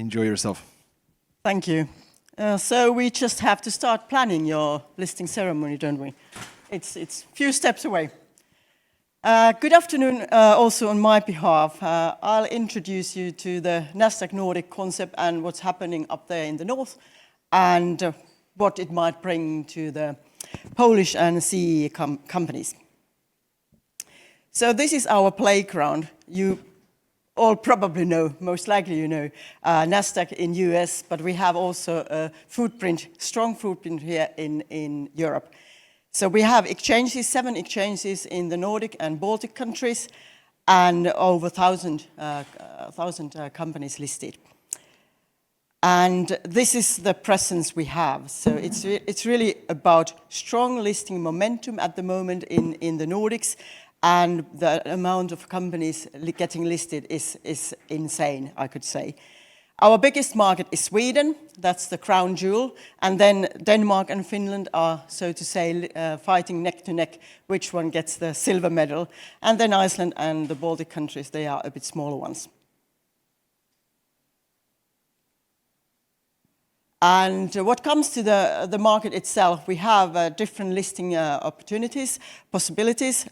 Enjoy yourself. Thank you. So we just have to start planning your listing ceremony, don't we? It's a few steps away. Good afternoon also on my behalf. I'll introduce you to the Nasdaq Nordic concept and what's happening up there in the north and what it might bring to the Polish and CEE companies. So this is our playground. You all probably know, most likely you know, Nasdaq in US, but we have also a footprint, strong footprint here in Europe. So we have exchanges, 7 exchanges in the Nordic and Baltic countries, and over 1,000 companies listed. And this is the presence we have. So it's really about strong listing momentum at the moment in the Nordics, and the amount of companies getting listed is insane, I could say. Our biggest market is Sweden, that's the crown jewel, and then Denmark and Finland are, so to say, fighting neck to neck, which one gets the silver medal. And then Iceland and the Baltic countries, they are a bit smaller ones. And what comes to the market itself, we have different listing opportunities, possibilities.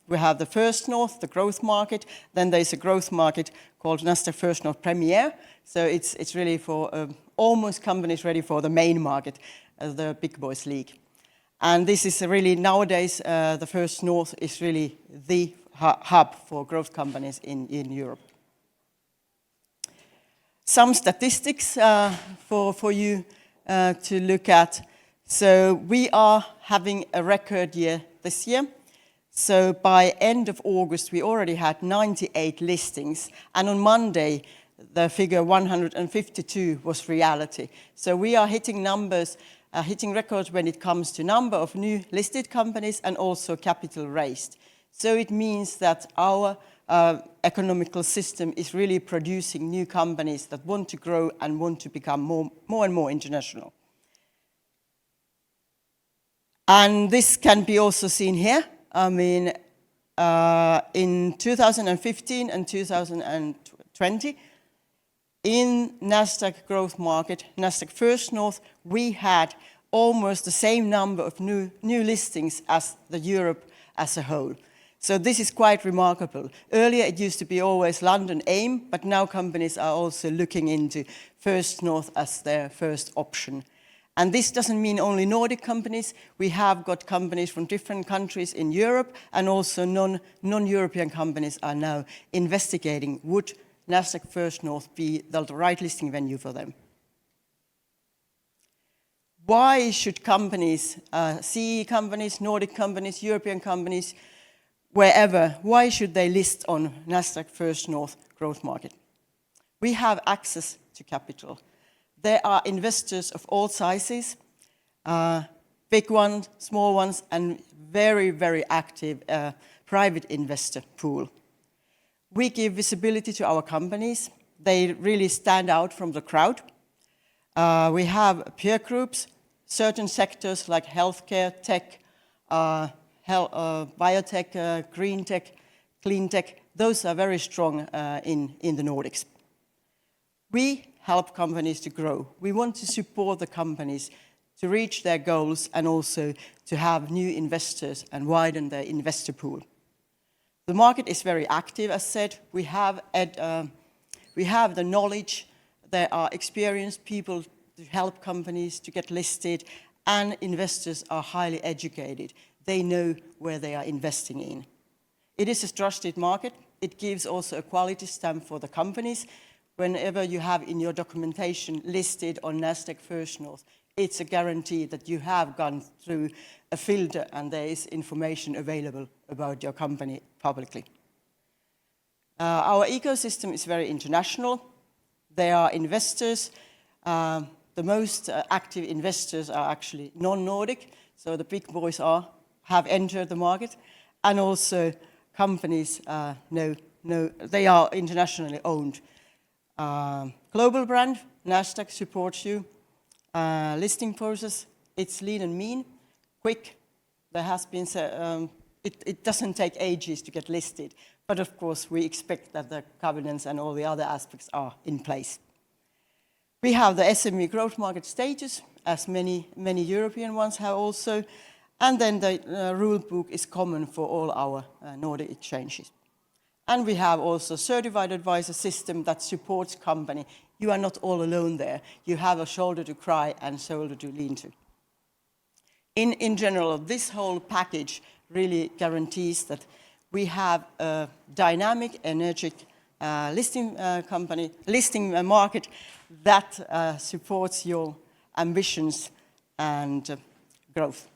We have the First North, the growth market. Then there's a growth market called Nasdaq First North Premier. So it's really for almost companies ready for the main market, the big boys league. And this is really nowadays, the First North is really the hub for growth companies in Europe. Some statistics for you to look at. So we are having a record year this year. So by end of August, we already had 98 listings. And on Monday, the figure 152 was reality. So we are hitting numbers, hitting records when it comes to number of new listed companies and also capital raised. So it means that our economical system is really producing new companies that want to grow and want to become more and more international. And this can be also seen here. I mean, in 2015 and 2020, in Nasdaq growth market, Nasdaq First North, we had almost the same number of new listings as the Europe as a whole. So this is quite remarkable. Earlier it used to be always London AIM, but now companies are also looking into First North as their first option. And this doesn't mean only Nordic companies. We have got companies from different countries in Europe, and also non-European companies are now investigating would Nasdaq First North be the right listing venue for them. Why should companies, CEE companies, Nordic companies, European companies, wherever, why should they list on Nasdaq First North growth market? We have access to capital. There are investors of all sizes, big ones, small ones, and very, very active private investor pool. We give visibility to our companies. They really stand out from the crowd. We have peer groups, certain sectors like healthcare, tech, biotech, green tech, clean tech. Those are very strong in the Nordics. We help companies to grow. We want to support the companies to reach their goals and also to have new investors and widen their investor pool. The market is very active, as said. We have the knowledge. There are experienced people to help companies to get listed, and investors are highly educated. They know where they are investing in. It is a trusted market. It gives also a quality stamp for the companies. Whenever you have in your documentation listed on Nasdaq First North, it's a guarantee that you have gone through a filter and there is information available about your company publicly. Our ecosystem is very international. There are investors. The most active investors are actually non-Nordic, so the big boys have entered the market, and also companies they are internationally owned. Global brand, Nasdaq supports you. Listing process, it's lean and mean, quick. There has been, it doesn't take ages to get listed, but of course we expect that the governance and all the other aspects are in place. We have the SME growth market status, as many European ones have also, and then the rule book is common for all our Nordic exchanges. And we have also certified advisor system that supports company. You are not all alone there. You have a shoulder to cry and shoulder to lean to. In general, this whole package really guarantees that we have a dynamic, energetic listing market that supports your ambitions and growth.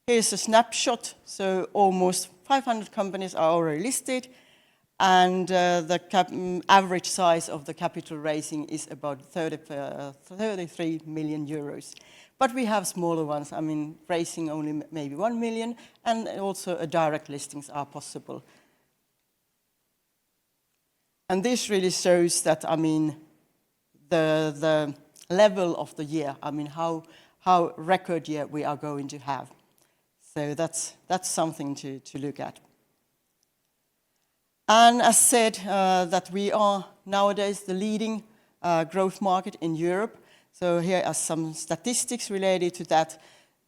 Here's a snapshot. So almost 500 companies are already listed, and the average size of the capital raising is about 33 million euros. But we have smaller ones, I mean, raising only maybe 1 million, and also direct listings are possible. And this really shows that, I mean, the level of the year, I mean, how record year we are going to have. So that's something to look at. And as said, that we are nowadays the leading growth market in Europe. So here are some statistics related to that.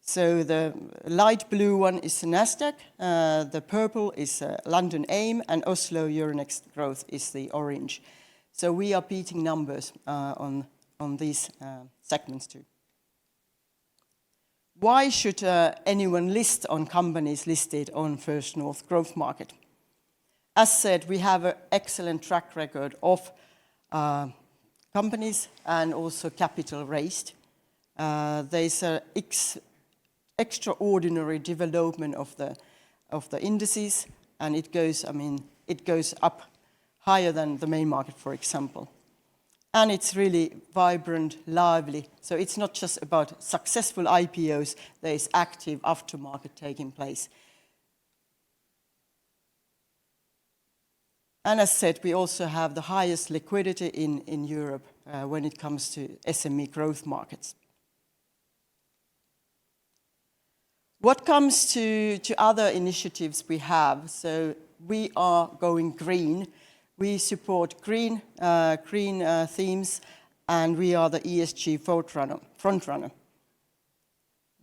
So the light blue one is Nasdaq, the purple is London AIM, and Oslo Euronext Growth is the orange. So we are beating numbers on these segments too. Why should anyone list on companies listed on First North Growth Market? As said, we have an excellent track record of companies and also capital raised. There's an extraordinary development of the indices, and it goes up higher than the main market, for example. And it's really vibrant, lively. So it's not just about successful IPOs, there is active aftermarket taking place. And as said, we also have the highest liquidity in Europe when it comes to SME growth markets. What comes to other initiatives we have, so we are going green. We support green themes, and we are the ESG frontrunner.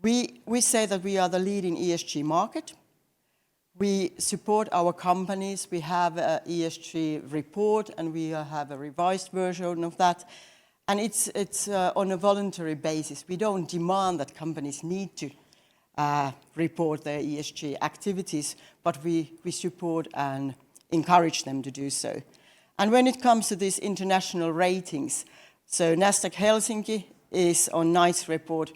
We say that we are the leading ESG market. We support our companies. We have an ESG report, and we have a revised version of that. And it's on a voluntary basis. We don't demand that companies need to report their ESG activities, but we support and encourage them to do so. And when it comes to these international ratings, so Nasdaq Helsinki is on NICE report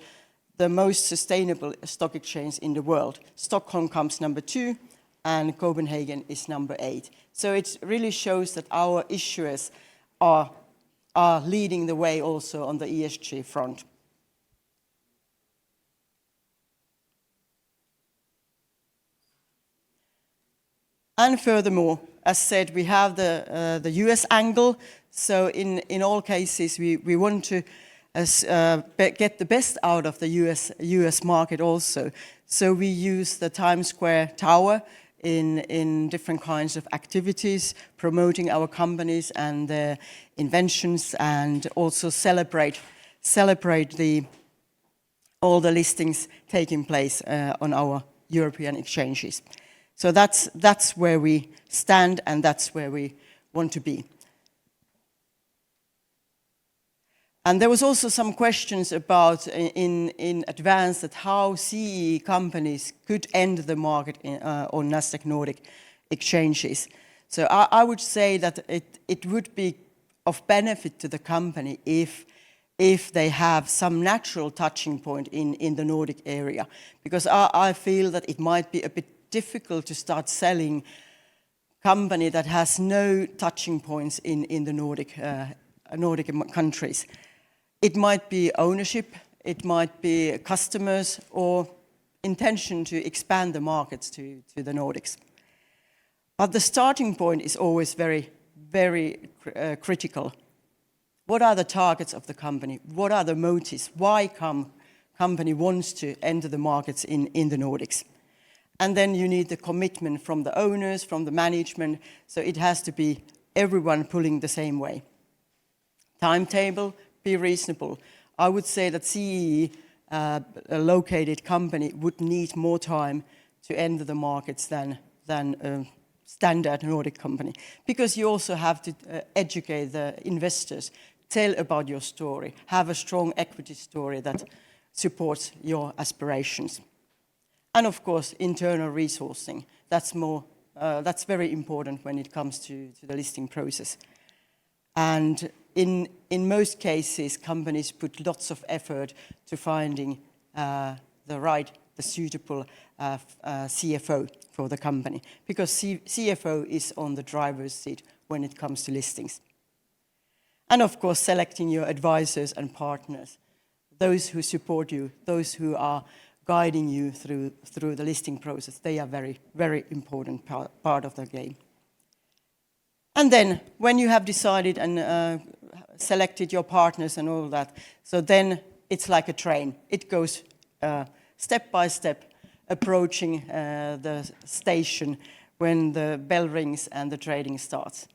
the most sustainable stock exchange in the world. Stockholm comes number 2, and Copenhagen is number 8. So it really shows that our issuers are leading the way also on the ESG front. And furthermore, as said, we have the US angle. So in all cases, we want to get the best out of the US market also. So we use the Times Square Tower in different kinds of activities, promoting our companies and their inventions, and also celebrate all the listings taking place on our European exchanges. So that's where we stand, and that's where we want to be. And there was also some questions about in advance that how CEE companies could enter the market on Nasdaq Nordic exchanges. So I would say that it would be of benefit to the company if they have some natural touching point in the Nordic area, because I feel that it might be a bit difficult to start selling company that has no touching points in the Nordic countries. It might be ownership, it might be customers, or intention to expand the markets to the Nordics. But the starting point is always very, very critical. What are the targets of the company? What are the motives? Why company wants to enter the markets in the Nordics? And then you need the commitment from the owners, from the management, so it has to be everyone pulling the same way. Timetable, be reasonable. I would say that CEE, a located company, would need more time to enter the markets than a standard Nordic company, because you also have to educate the investors, tell about your story, have a strong equity story that supports your aspirations. And of course, internal resourcing. That's very important when it comes to the listing process. And in most cases, companies put lots of effort to finding the suitable CFO for the company, because CFO is on the driver's seat when it comes to listings. And of course, selecting your advisors and partners, those who support you, those who are guiding you through the listing process. They are very, very important part of the game. And then when you have decided and selected your partners and all that, so then it's like a train. It goes step by step, approaching the station when the bell rings and the trading starts.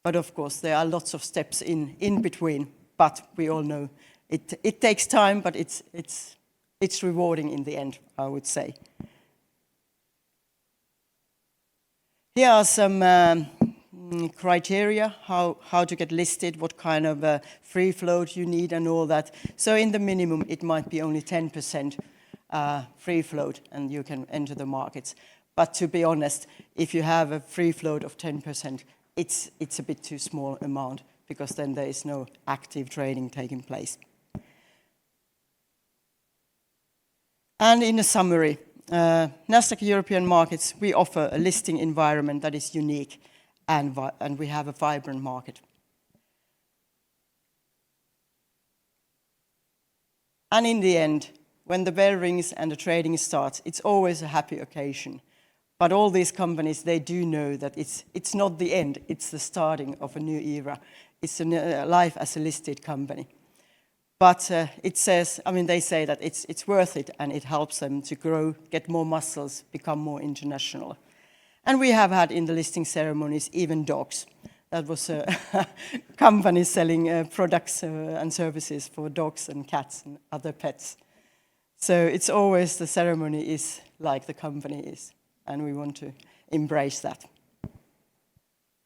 But of course, there are lots of steps in between, but we all know it takes time, but it's rewarding in the end, I would say. Here are some criteria, how to get listed, what kind of free float you need and all that. So in the minimum, it might be only 10% free float and you can enter the markets. But to be honest, if you have a free float of 10%, it's a bit too small amount, because then there is no active trading taking place. And in a summary, Nasdaq European Markets, we offer a listing environment that is unique, and we have a vibrant market. And in the end, when the bell rings and the trading starts, it's always a happy occasion. But all these companies, they do know that it's not the end, it's the starting of a new era. It's a life as a listed company. But it says, I mean, they say that it's worth it, and it helps them to grow, get more muscles, become more international. And we have had in the listing ceremonies even dogs. That was a company selling products and services for dogs and cats and other pets. So it's always the ceremony is like the company is, and we want to embrace that.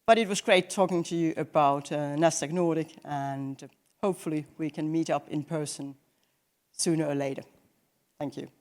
But it was great talking to you about Nasdaq Nordic, and hopefully we can meet up in person sooner or later. Thank you.